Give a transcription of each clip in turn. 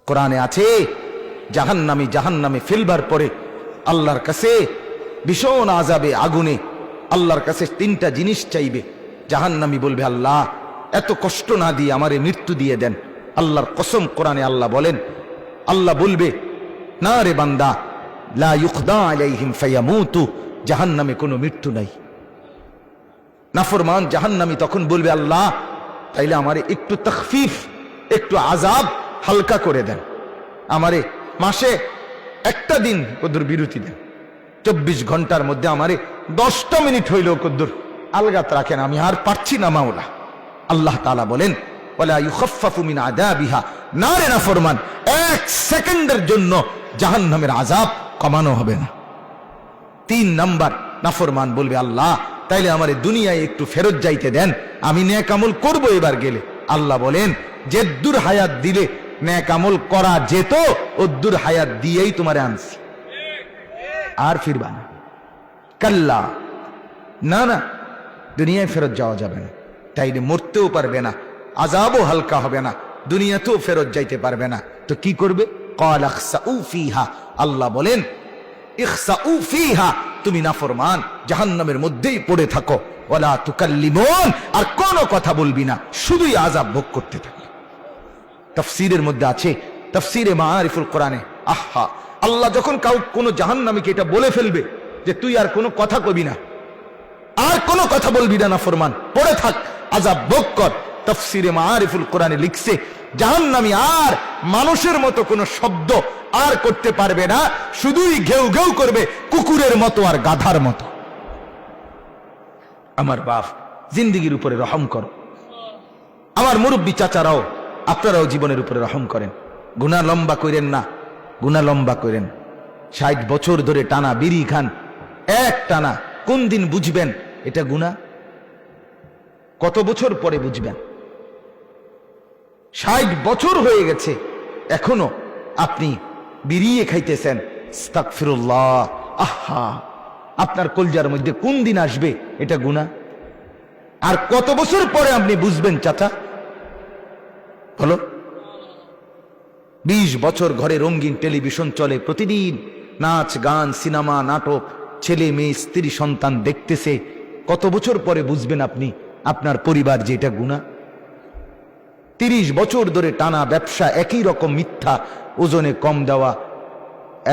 কোরআনে আছে জাহান্নামে ফেলবার পরে আল্লাহর কাছে ভীষণ আযাবে আগুনে আল্লাহর কাছে তিনটা জিনিস চাইবে। জাহান্নামী বলবে, আল্লাহ এত কষ্ট না দিয়ে আমারে মৃত্যু দিয়ে দেন। আল্লাহর কসম, কোরআনে আল্লাহ বলেন, আল্লাহ বলবে, না রে বান্দা, লা ইউখদা আলাইহিম ফায়ামুতু, জাহান্নামে কোনো মৃত্যু নাই। নাফরমান জাহান্নামী তখন বলবে, আল্লাহ তাইলে আমারে একটু তাখফিফ, একটু আযাব হালকা করে দেন, আমারে মাসে একটা দিন কদ্দুর বিরতি দেন, 24 ঘন্টার মধ্যে আমারে 10টা মিনিট হইলেও কদ্দুর আলগাত রাখেন, আমি আর পারছি না মাওলা। আল্লাহ তাআলা বলেন, ওয়ালা ইউখাফফাফু মিন আযাবিহা, না রে নাফরমান, 1 সেকেন্ডের জন্য জাহান্নামের আযাব কমানো হবে না। 3 নাম্বার, নাফরমান বলবে, আল্লাহ তাইলে আমারে দুনিয়ায় একটু ফেরত যাইতে দেন, আমি নেক আমল করব এবার গেলে। আল্লাহ বলেন, যেদ্দুর হায়াত দিলে নেক আমল করা যেত, ওদ্দুর হায়াত দিয়েই তোমারে আনছি, আর ফিরবা না। কাল্লা, না না, দুনিয়ায় ফেরত যাওয়া যাবে না, তাইলে মরতেও পারবে না, আযাবও হালকা হবে না, দুনিয়াতেও ফেরত যাইতে পারবে না। তো কি করবে? ক্বাল ইখসাউ ফিহা, আল্লাহ বলেন, ইখসাউ ফিহা, তুমি নাফরমান জাহান্নামের মধ্যেই পড়ে থাকো, ওয়ালা তুকাল্লিমুন, আর কোনো কথা বলবি না, শুধুই আযাব ভোগ করতে থাকো। তাফসীরের মধ্যে আছে, তাফসীরে মাআরিফুল কোরআনে, আহা, আল্লাহ যখন কোনো জাহান্নামীকে এটা বলে ফেলবে যে তুই আর কোনো কথা কবি না, আর কোনো কথা বলবি না, নাফরমান পড়ে থাক, আযাব ভোগ কর। তাফসীরে মাআরিফুল কোরআনে লিখছে, জাহান্নামী আর মানুষের মতো কোনো শব্দ আর করতে পারবে না, শুধুই ঘেউ ঘেউ করবে, কুকুরের মতো আর গাধার মতো। আমার বাপ, জিন্দেগির উপরে রহম করো। আমার মুরব্বী চাচারাও, আপনারাও জীবনের উপরে রহম করেন। গুনাহ লম্বা করেন না, গুনাহ লম্বা করেন। 60 বছর ধরে টানা বিড়ি খান, এক টানা, কোন দিন বুঝবেন এটা গুনাহ? কত বছর পরে বুঝবেন? 60 বছর হয়ে গেছে, এখনো আপনি বিড়িয়ে খাইতেছেন, আস্তাগফিরুল্লাহ। আহা, আপনার কলজার মধ্যে কোন দিন আসবে এটা গুনাহ? আর কত বছর পরে আপনি বুঝবেন চাচা? বলো। 20 বছর ঘরে রঙিন টেলিভিশন চলে, প্রতিদিন নাচ গান, সিনেমা, নাটক, ছেলে মেয়ে, স্ত্রী, সন্তান দেখতেছে। কত বছর পরে বুঝবেন আপনি, আপনার পরিবার যে এটা গুনাহ? 30 বছর ধরে টানা ব্যবসা, একই রকম মিথ্যা, ওজনে কম দেওয়া,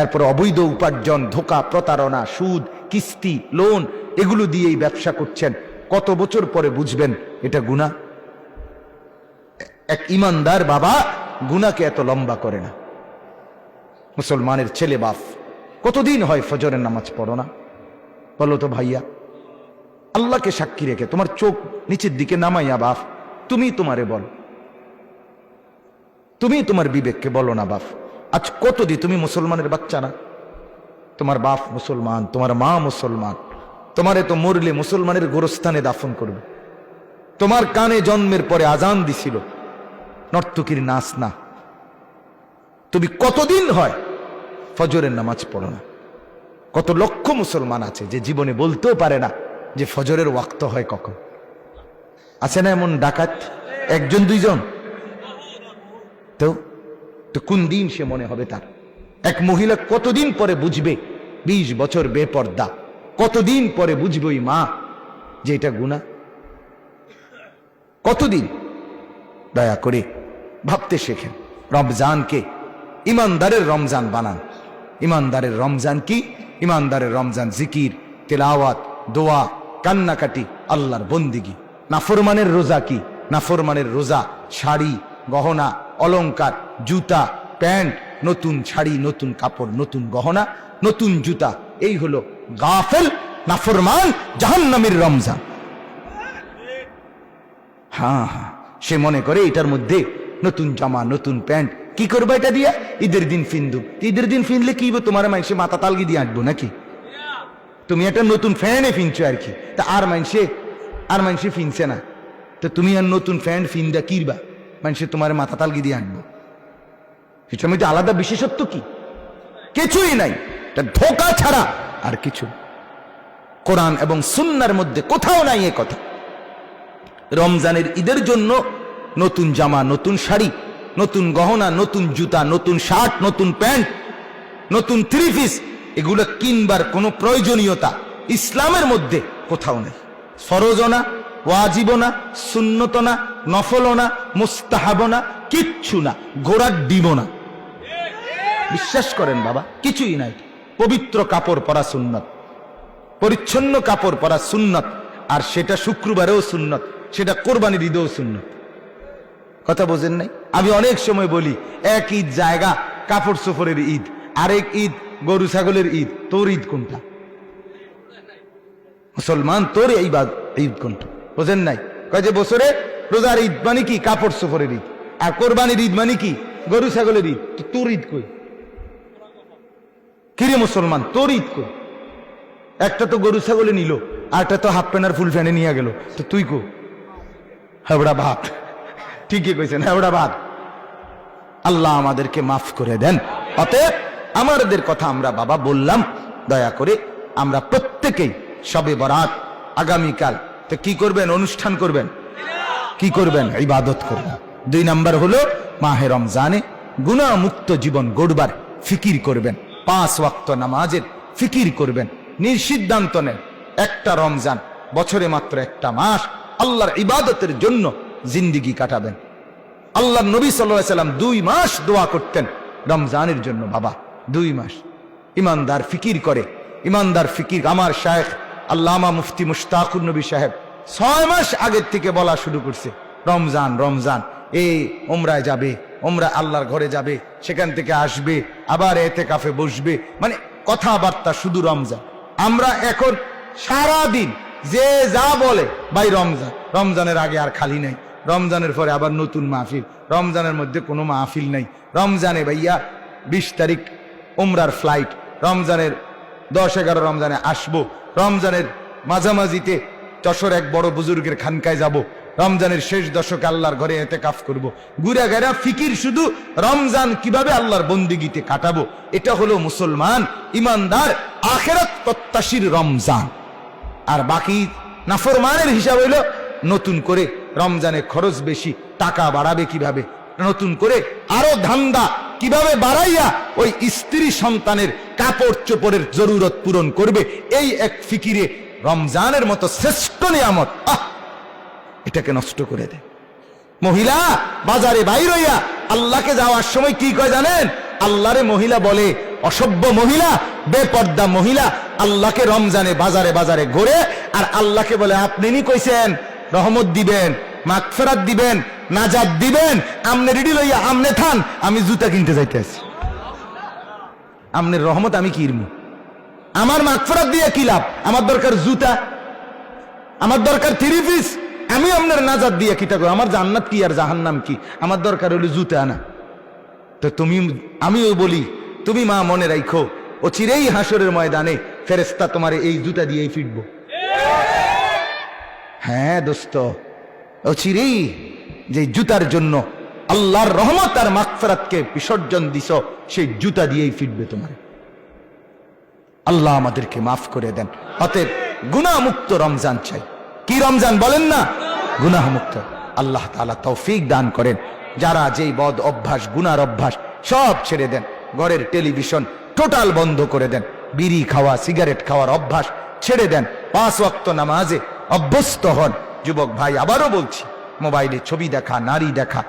এরপর অবৈধ উপার্জন, ধোঁকা, প্রতারণা, সুদ, কিস্তি, লোন, এগুলো দিয়েই ব্যবসা করছেন। কত বছর পরে বুঝবেন এটা গুনাহ? এক ইমানদার বাবা গুনাহকে এত লম্বা করে না। মুসলমানের ছেলে বাপ, কতদিন হয় ফজরের নামাজ পড়ো না? বলো তো ভাইয়া, আল্লাহকে সাক্ষী রেখে তোমার চোখ নিচের দিকে নামাইয়া বাপ, তুমি তোমারে বল, তুমি তোমার বিবেককে বলো না বাপ, আজ কতদিন তুমি মুসলমানের বাচ্চা না? তোমার বাপ মুসলমান, তোমার মা মুসলমান, তোমারে তো মরলে মুসলমানের গোরস্থানে দাফন করবে। তোমার কানে জন্মের পরে আজান দিছিল, নর্তকীর নাচ না। তুমি কতদিন হয় ফজরের নামাজ পড়ো না? কত লক্ষ মুসলমান আছে যে জীবনে বলতেও পারে না যে ফজরের ওয়াক্ত হয় কখন। আছে না এমন ডাকাত? 1 2 তো কোন দিন সে মনে হবে তার? এক মহিলা কতদিন পরে বুঝবে 20 বছর বেপর্দা, কতদিন পরে বুঝবে ওই মা যে এটা গুনাহ? কতদিন? দয়া করে ভাবতে শেখেন। রমজানকে ইমানদারের রমজান বানান। ইমানদারের রমজান কি? ইমানদারের রমজান জিকির, তেলাওয়াত, দোয়া, কান্নাকাটি, আল্লাহর বন্দিগি। নাফরমানের রোজা কি? নাফরমানের রোজা শাড়ি, গহনা, অলংকার, জুতা, প্যান্ট, নতুন শাড়ি, নতুন কাপড়, নতুন গহনা, নতুন জুতা। এই হলো গাফেল, নাফরমান, জাহান্নামীর রমজান। হ্যাঁ, সে মনে করে এটার মধ্যে নতুন জামা, নতুন প্যান্ট, কি করবো এটা দিয়া? ঈদের দিন ফিন্দু। ঈদের দিন ফিনলে কি তোমার মানুষে মাথা তালগি দিয়ে আঁটবো নাকি? তুমি একটা নতুন ফ্যানে ফিনছো আর কি, তা আর মানুষে ফিনছে না, তো তুমি আর নতুন ফ্যান ফিনদা কিরবা? মানুষে তোমার মাথা তালগি দিয়ে আঁটবো। এটার মধ্যে আলাদা বিশেষত্ব কি? কিছুই নাই, এটা ধোঁকা ছাড়া আর কিছু। কোরআন এবং সুন্নাহর মধ্যে কোথাও নাই এ কথা। রমজানের ঈদের জন্য নতুন জামা, নতুন শাড়ি, নতুন গহনা, নতুন জুতা, নতুন শার্ট, নতুন প্যান্ট, নতুন থ্রি পিস, এগুলো কিনবার কোনো প্রয়োজনীয়তা ইসলামের মধ্যে কোথাও নেই। ফরজও না, ওয়াজিবও না, সুন্নতও না, নফলও না, মুস্তাহাবও না, কিচ্ছু না, ঘোড়ার ডিমও না। বিশ্বাস করেন বাবা, কিছুই নাই। পবিত্র কাপড় পরা সুন্নত, পরিচ্ছন্ন কাপড় পরা সুন্নত, আর সেটা শুক্রবারেও সুন্নত, সেটা কোরবানির ঈদেও সুন্নত। কথা বোঝেন নাই? আমি অনেক সময় বলি, এক ঈদ জায়গা কাপড় সফরের ঈদ, আরেক ঈদ গরু ছাগলের ঈদ। তোর ঈদ কোনটা? মুসলমান, তোর এই ঈদ কোনটা? বোঝেন নাই? কয় যে বছরে রোজার ঈদ মানে কি? কাপড় সফরের ঈদ। আর কোরবানির ঈদ মানে কি? গরু ছাগলের ঈদ। তোর ঈদ কই? কিরে মুসলমান, তোর ঈদ কই? একটা তো গরু ছাগলে নিল, আরটা তো হাফ প্যান্ট আর ফুল প্যান্টে নিয়ে গেল, তো তুই কো? হেবড়া ভাত। ঠিকই কইছেন, হেবড়া ভাত। আল্লাহ আমাদেরকে মাফ করে দেন। অতএব আমাদের কথা আমরা বাবা বললাম, দয়া করে আমরা প্রত্যেকেই শবে বরাত আগামীকাল তো কি করবেন? অনুষ্ঠান করবেন। কি করবেন? ইবাদত করবেন। 2 নাম্বার হলো মাহে রমজানে গুনাহ মুক্ত জীবন গড়বার ফিকির করবেন। 5 ওয়াক্ত নামাজের ফিকির করবেন। নির্সিদ্ধান্ত নেন, একটা রমজান, বছরে মাত্র একটা মাস, আল্লাহর ইবাদতের জন্য জিন্দিগি কাটাবেন। আল্লাহর নবী সাল্লাল্লাহু আলাইহি সাল্লাম 2 মাস দোয়া করতেন রমজানের জন্য। বাবা 2 মাস ইমানদার ফিকির করে। ইমানদার ফিকির আমার শায়েখ আল্লামা মুফতি মুশতাকুর নবী সাহেব 6 মাস আগের থেকে বলা শুরু করছে, রমজান রমজান, এই ওমরায় যাবে, ওমরা আল্লাহর ঘরে যাবে, সেখান থেকে আসবে, আবার এতেকাফে বসবে, মানে কথাবার্তা শুধু রমজান। আমরা এখন সারা দিন যে যা বলে, ভাই রমজান, রমজানের আগে আর খালি নাই, রমজানের পরে আবার নতুন মাহফিল, রমজানের মধ্যে কোনো মাহফিল নাই, রমজানে ভাইয়া 20 তারিখ উমরার ফ্লাইট, রমজানের 10-11 রমজানে আসবো, রমজানের মাঝামাঝিতে যশোর এক বড় বুজুর্গের খানকায় যাব, রমজানের শেষ দশকে আল্লাহর ঘরে এতেকাফ করব। ঘুরে গেরা ফিকির শুধু রমজান কিভাবে আল্লাহর বন্দিগিতে কাটাবো। এটা হলো মুসলমান ইমানদার আখিরাত প্রত্যাশীর রমজান। আর বাকি নাফরমানের হিসাব হইল নতুন করে রমজানে খরচ বেশি, টাকা বাড়াবে কিভাবে, নতুন করে আরো ধান্দা কিভাবে বাড়াইয়া ওই স্ত্রী সন্তানের কাপড় চোপড়ের জরুরত পূরণ করবে, এই এক ফিকিরে রমজানের মতো শ্রেষ্ঠ নিয়ামত এটাকে নষ্ট করে দেয়। মহিলা বাজারে বাইর হইয়া আল্লাহকে যাওয়ার সময় কি কয় জানেন? আল্লাহরে মহিলা বলে, অসভ্য মহিলা, বেপর্দা মহিলা, আল্লাহকে রমজানে বাজারে বাজারে ঘুরে আর আল্লাহকে বলে, আপনি নি কইছেন রহমত দিবেন, মাগফিরাত দিবেন, নাজাত দিবেন, আমনে রেডি লইয়া আমনে থান, আমি জুতা কিনতে যাইতেছি, আমনের রহমত আমি কিনবো, আমার মাগফিরাত দিয়ে কি লাভ? আমার দরকার জুতা, আমার দরকার 3 পিস, আমি আপনার নাজাত দিয়ে কিটা করবো? আমার জান্নাত কি আর জাহান্নাম কি? আমার দরকার হলো জুতা না। তো তুমি, আমিও বলি, তুমি মা মনে রাখো, ও চিরেই হাসরের ময়দানে ফেরেশতা তোমার এই জুতা দিয়েই ফিরবো। হ্যাঁ দোস্ত, ও চিরেই যে জুতার জন্য আল্লাহর রহমত আর মাগফিরাতকে বিসর্জন দিছ, সেই জুতা দিয়েই ফিরবে তোমার। আল্লাহ আমাদেরকে মাফ করে দেন। অতএব গুনাহ মুক্ত রমজান চাই। কি রমজান বলেন না? গুনাহ মুক্ত। আল্লাহ তাআলা তৌফিক দান করেন। যারা যেই বদ অভ্যাস, গুনার অভ্যাস সব ছেড়ে দেন, ঘরের টেলিভিশন টোটাল বন্ধ করে দেন, বিড়ি খাওয়া, সিগারেট খাওয়ার অভ্যাস ছেড়ে দেন, 5 ওয়াক্ত নামাজে অভ্যস্ত হন। যুবক ভাই, আবারও বলছি, মোবাইলে ছবি দেখা, নারী দেখা,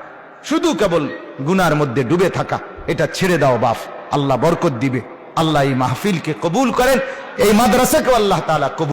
শুধু কেবল গুনার মধ্যে ডুবে থাকা, এটা ছেড়ে দাও বাপ, আল্লাহ বরকত দিবে। আল্লাহ এই মাহফিলকে কবুল করেন, এই মাদ্রাসাকে আল্লাহ তাআলা কবুল